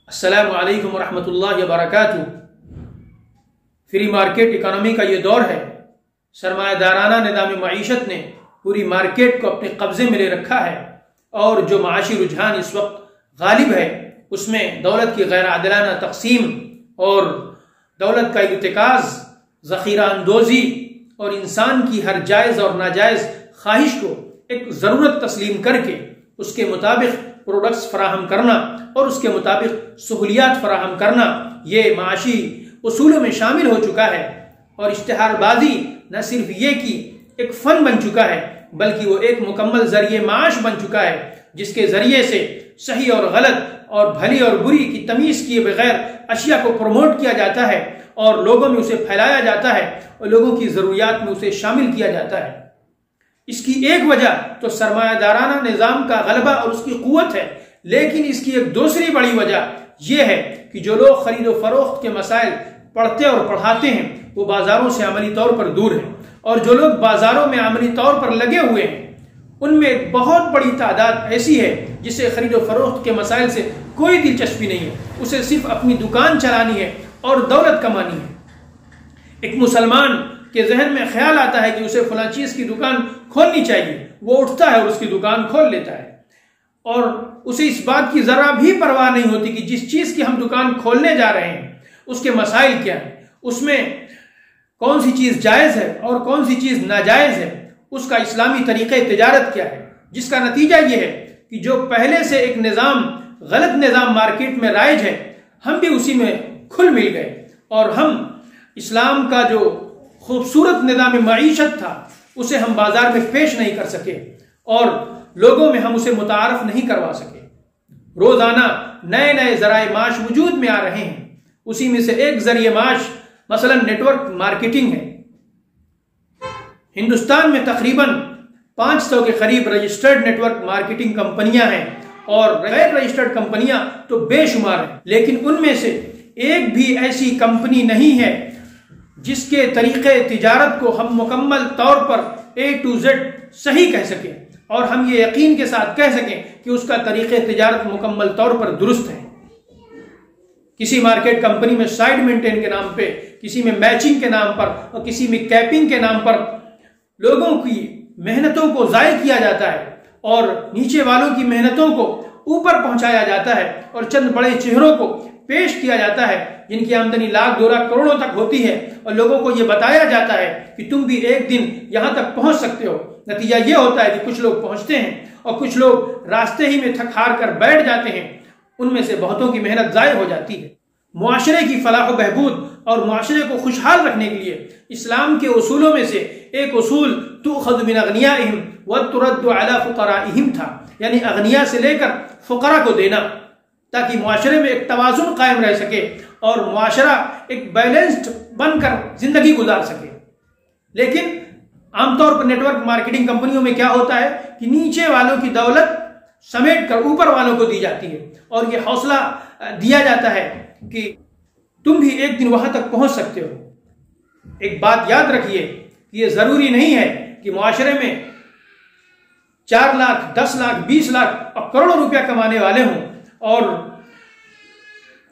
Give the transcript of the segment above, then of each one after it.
अस्सलामु अलैकुम वरहमतुल्लाहि वबरकातुहू। फ्री मार्केट इकोनॉमी का ये दौर है। सरमायादाराना निज़ाम मईशत ने पूरी मार्केट को अपने कब्जे में ले रखा है और जो माशी रुझान इस वक्त गालिब है उसमें दौलत की गैर आदिलाना तकसीम और दौलत का इर्तिकाज़, ज़ख़ीरा अंदोज़ी और इंसान की हर जायज़ और नाजायज़ ख्वाहिश को एक ज़रूरत तस्लीम करके उसके मुताबिक प्रोडक्ट्स फराहम करना और उसके मुताबिक सहूलियात फराहम करना ये माशी उसूलों में शामिल हो चुका है। और इश्तिहारबाजी न सिर्फ ये कि एक फ़न बन चुका है बल्कि वो एक मुकम्मल ज़रिए माश बन चुका है जिसके ज़रिए से सही और गलत और भली और बुरी की तमीज़ किए बगैर अशिया को प्रमोट किया जाता है और लोगों में उसे फैलाया जाता है और लोगों की ज़रूरियात में उसे शामिल किया जाता है। इसकी एक वजह तो सरमायादाराना निज़ाम का गलबा और उसकी क़ुव्वत है, लेकिन इसकी एक दूसरी बड़ी वजह यह है कि जो लोग खरीद व फरोख्त के मसाइल पढ़ते और पढ़ाते हैं वो बाज़ारों से अमली तौर पर दूर हैं और जो लोग बाज़ारों में अमली तौर पर लगे हुए हैं उनमें एक बहुत बड़ी तादाद ऐसी है जिसे खरीद व फरोख्त के मसाइल से कोई दिलचस्पी नहीं है, उसे सिर्फ अपनी दुकान चलानी है और दौलत कमानी है। एक मुसलमान के जहन में ख्याल आता है कि उसे फलां चीज़ की दुकान खोलनी चाहिए, वो उठता है और उसकी दुकान खोल लेता है और उसे इस बात की ज़रा भी परवाह नहीं होती कि जिस चीज़ की हम दुकान खोलने जा रहे हैं उसके मसाइल क्या हैं, उसमें कौन सी चीज़ जायज़ है और कौन सी चीज़ नाजायज़ है, उसका इस्लामी तरीक़े तिजारत क्या है। जिसका नतीजा ये है कि जो पहले से एक निज़ाम गलत निज़ाम मार्केट में राइज है हम भी उसी में खुल मिल गए और हम इस्लाम का जो खूबसूरत निज़ाम मईशत था उसे हम बाजार में पेश नहीं कर सके और लोगों में हम उसे मुतारफ नहीं करवा सके। रोजाना नए नए ज़राए माश वजूद में आ रहे हैं, उसी में से एक ज़रिए माश मसलन नेटवर्क मार्केटिंग है। हिंदुस्तान में तकरीबन 500 के करीब रजिस्टर्ड नेटवर्क मार्केटिंग कंपनियां हैं और गैर रजिस्टर्ड कंपनियां तो बेशुमार हैं, लेकिन उनमें से एक भी ऐसी कंपनी नहीं है जिसके तरीक़े तिजारत को हम मुकम्मल तौर पर A to Z सही कह सकें और हम ये यकीन के साथ कह सकें कि उसका तरीक़े तिजारत मुकम्मल तौर पर दुरुस्त है। किसी मार्केट कंपनी में साइड मेंटेन के नाम पे, किसी में मैचिंग के नाम पर और किसी में कैपिंग के नाम पर लोगों की मेहनतों को ज़ाय किया जाता है और नीचे वालों की मेहनतों को ऊपर पहुंचाया जाता है और चंद बड़े चेहरों को पेश किया जाता है जिनकी आमदनी लाख 2 लाख करोड़ों तक होती है और लोगों को यह बताया जाता है कि तुम भी एक दिन यहां तक पहुंच सकते हो। नतीजा यह होता है कि कुछ लोग पहुंचते हैं और कुछ लोग रास्ते ही में थक हार कर बैठ जाते हैं, उनमें से बहुतों की मेहनत ज़ाय हो जाती है। मुआशरे की फलाह व बहबूद और मुआशरे को खुशहाल रखने के लिए इस्लाम के उसूलों में से एक उसूल तुअख़ज़ु मिन अग़नियाइहिम व तुरद्दु अला फ़ुक़राइहिम था, यानी अग़निया से लेकर फ़ुक़रा को देना ताकि मुआशरे में एक तवाज़ुन कायम रह सके और मुआशरा एक बैलेंस्ड बनकर जिंदगी गुजार सके। लेकिन आमतौर पर नेटवर्क मार्केटिंग कंपनियों में क्या होता है कि नीचे वालों की दौलत समेट कर ऊपर वालों को दी जाती है और यह हौसला दिया जाता है कि तुम भी एक दिन वहां तक पहुंच सकते हो। एक बात याद रखिए कि यह जरूरी नहीं है कि मुआशरे में 4 लाख 10 लाख 20 लाख और करोड़ों रुपया कमाने वाले हों और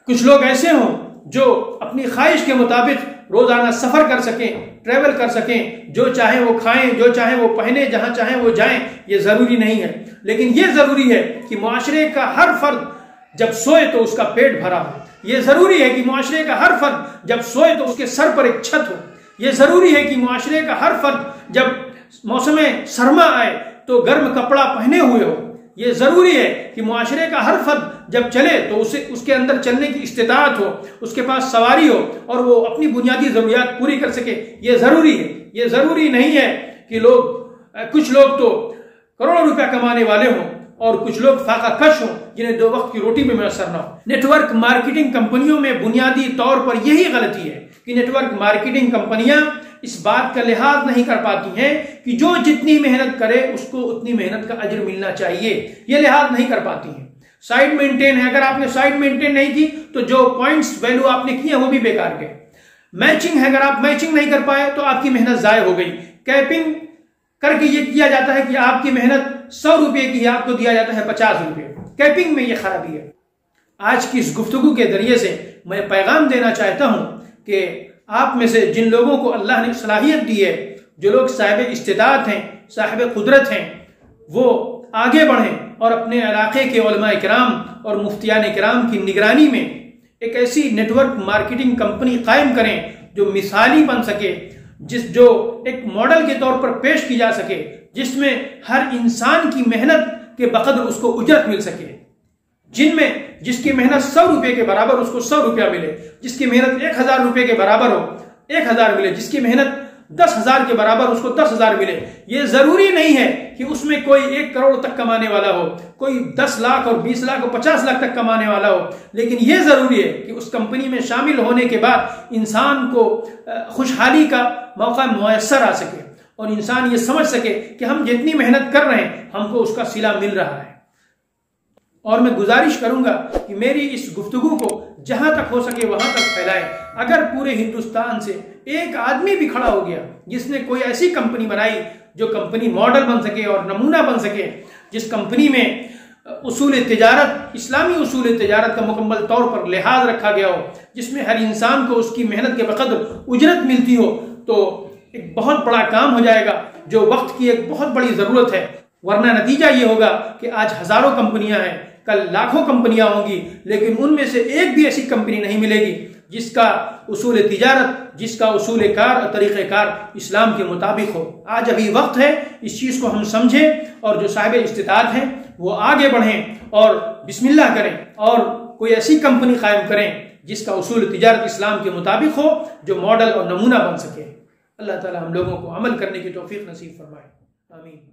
कुछ लोग ऐसे हों जो अपनी ख्वाहिश के मुताबिक रोजाना सफर कर सकें, ट्रेवल कर सकें, जो चाहे वो खाएं, जो चाहे वो पहने, जहां चाहे वो जाएं। ये जरूरी नहीं है, लेकिन ये जरूरी है कि मुआशरे का हर फर्द जब सोए तो उसका पेट भरा हो। यह जरूरी है कि मुआशरे का हर फर्द जब सोए तो उसके सर पर एक छत हो। यह जरूरी है कि मुआशरे का हर फर्द जब मौसम सरमा आए तो गर्म कपड़ा पहने हुए हो। यह जरूरी है कि मुआशरे का हर फर्द जब चले तो उसके अंदर चलने की इस्तिताअत हो, उसके पास सवारी हो और वो अपनी बुनियादी जरूरियात पूरी कर सके। यह जरूरी है। यह जरूरी नहीं है कि कुछ लोग तो करोड़ों रुपया कमाने वाले हों और कुछ लोग फाका कश हों जिन्हें 2 वक्त की रोटी में मैसर न हो। नेटवर्क मार्केटिंग कंपनियों में बुनियादी तौर पर यही गलती है कि नेटवर्क मार्केटिंग कंपनियां इस बात का लिहाज नहीं कर पाती हैं कि जो जितनी मेहनत करे उसको उतनी मेहनत का अजर मिलना चाहिए। यह लिहाज नहीं कर पाती हैं। साइड मेंटेन है, अगर आपने साइड मेंटेन नहीं की तो जो पॉइंट्स वैल्यू आपने किए वो भी बेकार गए। मैचिंग है, अगर आप मैचिंग नहीं कर पाए तो आपकी मेहनत जाय हो गई। कैपिंग करके ये किया जाता है कि आपकी मेहनत 100 रुपए की है, आपको दिया जाता है 50 रुपए। कैपिंग में ये खराबी है। आज की इस गुफ्तगू के जरिए से मैं पैगाम देना चाहता हूं कि आप में से जिन लोगों को अल्लाह ने सलाहियत दी है, जो लोग साहिब इस्तिताअत हैं, साहिब कुदरत हैं, वो आगे बढ़ें और अपने इलाके के उलमा किराम और मुफ्तियान किराम की निगरानी में एक ऐसी नेटवर्क मार्केटिंग कंपनी कायम करें जो मिसाली बन सके, जो एक मॉडल के तौर पर पेश की जा सके, जिसमें हर इंसान की मेहनत के बकदर उसको उजरत मिल सके, जिसकी मेहनत 100 रुपए के बराबर उसको 100 रुपया मिले, जिसकी मेहनत 1000 रुपए के बराबर हो 1000 मिले, जिसकी मेहनत 10,000 के बराबर उसको 10,000 मिले। ये जरूरी नहीं है कि उसमें कोई 1 करोड़ तक कमाने वाला हो, कोई 10 लाख और 20 लाख और 50 लाख तक कमाने वाला हो, लेकिन यह जरूरी है कि उस कंपनी में शामिल होने के बाद इंसान को खुशहाली का मौका मुयस्सर आ सके और इंसान ये समझ सके कि हम जितनी मेहनत कर रहे हैं हमको उसका सिला मिल रहा है। और मैं गुजारिश करूंगा कि मेरी इस गुफ्तगू को जहां तक हो सके वहां तक फैलाएं। अगर पूरे हिंदुस्तान से एक आदमी भी खड़ा हो गया जिसने कोई ऐसी कंपनी बनाई जो कंपनी मॉडल बन सके और नमूना बन सके, जिस कंपनी में उसूल तिजारत, इस्लामी उसूल तिजारत का मुकम्मल तौर पर लिहाज रखा गया हो, जिसमें हर इंसान को उसकी मेहनत के बकदर उजरत मिलती हो, तो एक बहुत बड़ा काम हो जाएगा जो वक्त की एक बहुत बड़ी जरूरत है। वरना नतीजा ये होगा कि आज हजारों कंपनियां हैं, कल लाखों कंपनियां होंगी, लेकिन उनमें से एक भी ऐसी कंपनी नहीं मिलेगी जिसका उसूल तिजारत, जिसका उसूल कार और तरीक़ेकार इस्लाम के मुताबिक हो। आज अभी वक्त है इस चीज़ को हम समझें और जो साहिब इस्तिताअत हैं वो आगे बढ़ें और बिस्मिल्लाह करें और कोई ऐसी कंपनी कायम करें जिसका उसूल तिजारत इस्लाम के मुताबिक हो, जो मॉडल और नमूना बन सके। अल्लाह ताला हम लोगों को अमल करने की तौफीक नसीब फरमाए। आमीन।